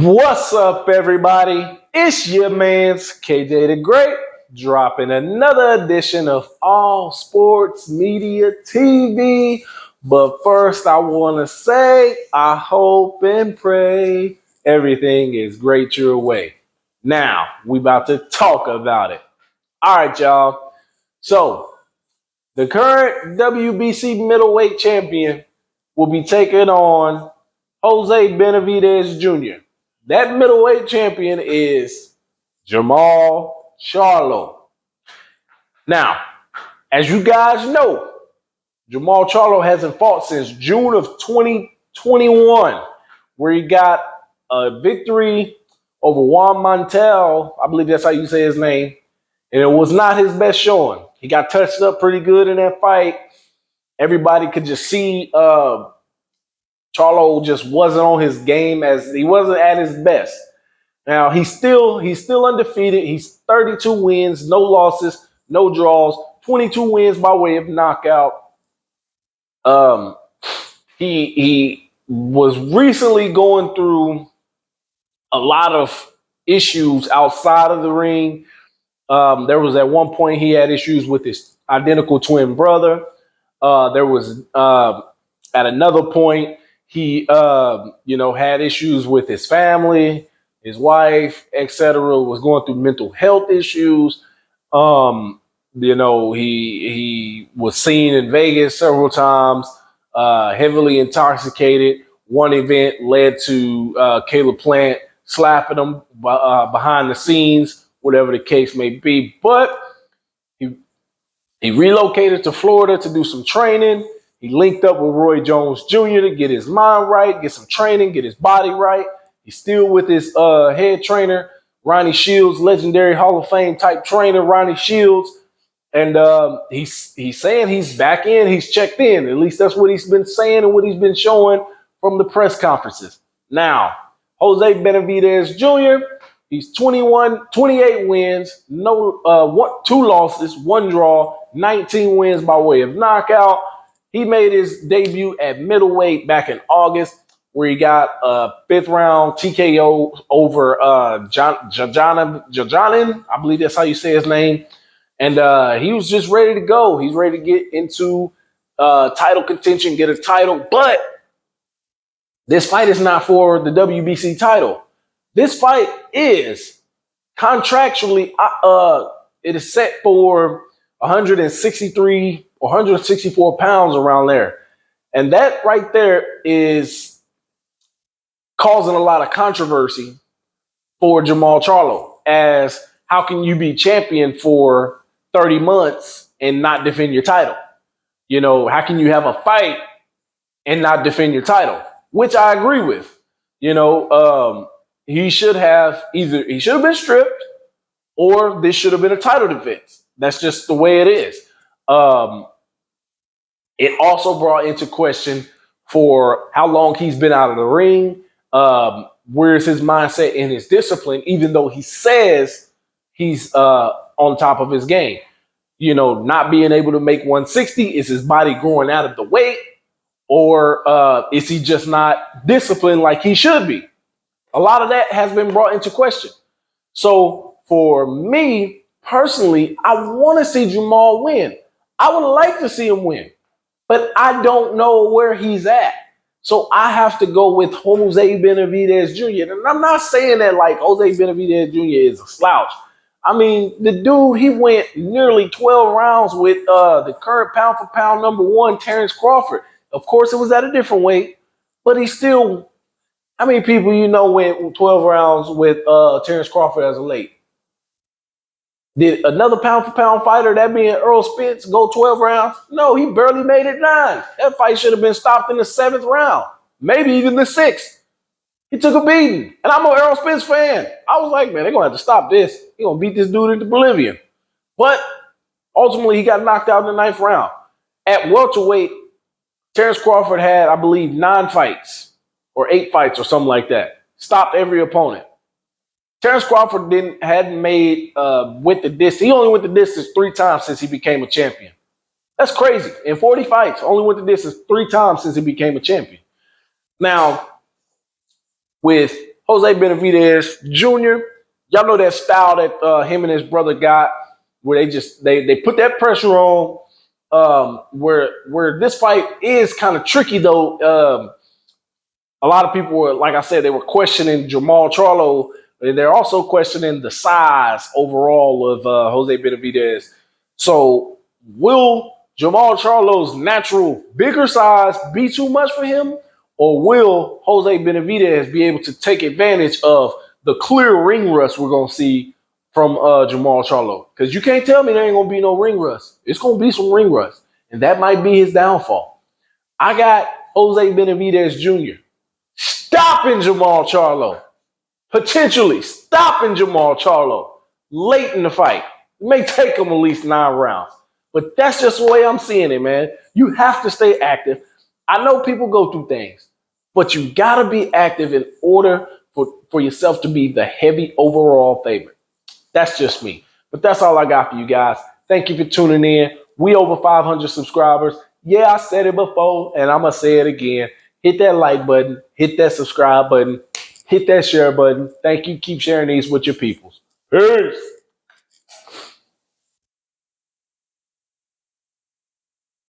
What's up, everybody? It's your man's KJ the Great, dropping another edition of All Sports Media TV. But first, I want to say I hope and pray everything is great your way. Now, we about to talk about it. All right, y'all. So, the current WBC middleweight champion will be taking on Jose Benavidez Jr. That middleweight champion is Jermall Charlo. Now, as you guys know, Jermall Charlo hasn't fought since June of 2021, where he got a victory over Juan Montel. I believe that's how you say his name. And it was not his best showing. He got touched up pretty good in that fight. Everybody could just see Charlo just wasn't on his game, as he wasn't at his best. Now he's still undefeated. He's 32 wins, no losses, no draws, 22 wins by way of knockout. He was recently going through a lot of issues outside of the ring. There was at one point he had issues with his identical twin brother. There was at another point he had issues with his family, his wife, etc. Was going through mental health issues. He was seen in Vegas several times, heavily intoxicated. One event led to Caleb Plant slapping him behind the scenes, whatever the case may be. But he relocated to Florida to do some training. He linked up with Roy Jones Jr. to get his mind right, get some training, get his body right. He's still with his head trainer, Ronnie Shields, legendary Hall of Fame type trainer, Ronnie Shields. And he's saying he's back in, he's checked in. At least that's what he's been saying and what he's been showing from the press conferences. Now, Jose Benavidez Jr., he's 28 wins, two losses, one draw, 19 wins by way of knockout. He made his debut at middleweight back in August, where he got a fifth round TKO over Jajanin. I believe that's how you say his name. And he was just ready to go. He's ready to get into title contention, get a title. But this fight is not for the WBC title. This fight is contractually, it is set for 163 or 164 pounds around there. And that right there is causing a lot of controversy for Jermall Charlo, as how can you be champion for 30 months and not defend your title? How can you have a fight and not defend your title? Which I agree with. He should have been stripped, or this should have been a title defense. That's just the way it is. It also brought into question for how long he's been out of the ring. Where's his mindset and his discipline, even though he says he's on top of his game? Not being able to make 160, is his body growing out of the weight, or is he just not disciplined like he should be? A lot of that has been brought into question. So for me personally, I want to see Jermall win. I would like to see him win, but I don't know where he's at. So I have to go with Jose Benavidez Jr. And I'm not saying that like Jose Benavidez Jr. is a slouch. I mean, the dude, he went nearly 12 rounds with the current pound for pound number one, Terrence Crawford. Of course, it was at a different weight, but he still, how many people went 12 rounds with Terrence Crawford as a late? Did another pound for pound fighter, that being Earl Spence, go 12 rounds? No, he barely made it 9. That fight should have been stopped in the 7th round, maybe even the 6th. He took a beating. And I'm an Earl Spence fan. I was like, man, they're going to have to stop this. He's going to beat this dude into oblivion. But ultimately, he got knocked out in the 9th round. At welterweight, Terrence Crawford had, I believe, 9 fights or 8 fights or something like that. Stopped every opponent. Terrence Crawford hadn't made went the distance. He only went the distance 3 times since he became a champion. That's crazy. In 40 fights, only went the distance 3 times since he became a champion. Now, with Jose Benavidez Jr. Y'all know that style that him and his brother got, where they put that pressure on. Where this fight is kind of tricky though. A lot of people were, like I said, they were questioning Jermall Charlo. And they're also questioning the size overall of Jose Benavidez. So will Jermall Charlo's natural bigger size be too much for him? Or will Jose Benavidez be able to take advantage of the clear ring rust we're going to see from Jermall Charlo? Because you can't tell me there ain't going to be no ring rust. It's going to be some ring rust. And that might be his downfall. I got Jose Benavidez Jr. stopping Jermall Charlo. Potentially stopping Jermall Charlo late in the fight. It may take him at least 9 rounds. But that's just the way I'm seeing it, man. You have to stay active. I know people go through things, but you got to be active in order for yourself to be the heavy overall favorite. That's just me. But that's all I got for you guys. Thank you for tuning in. We over 500 subscribers. Yeah, I said it before, and I'm going to say it again. Hit that like button. Hit that subscribe button. Hit that share button. Thank you. Keep sharing these with your peoples. Peace.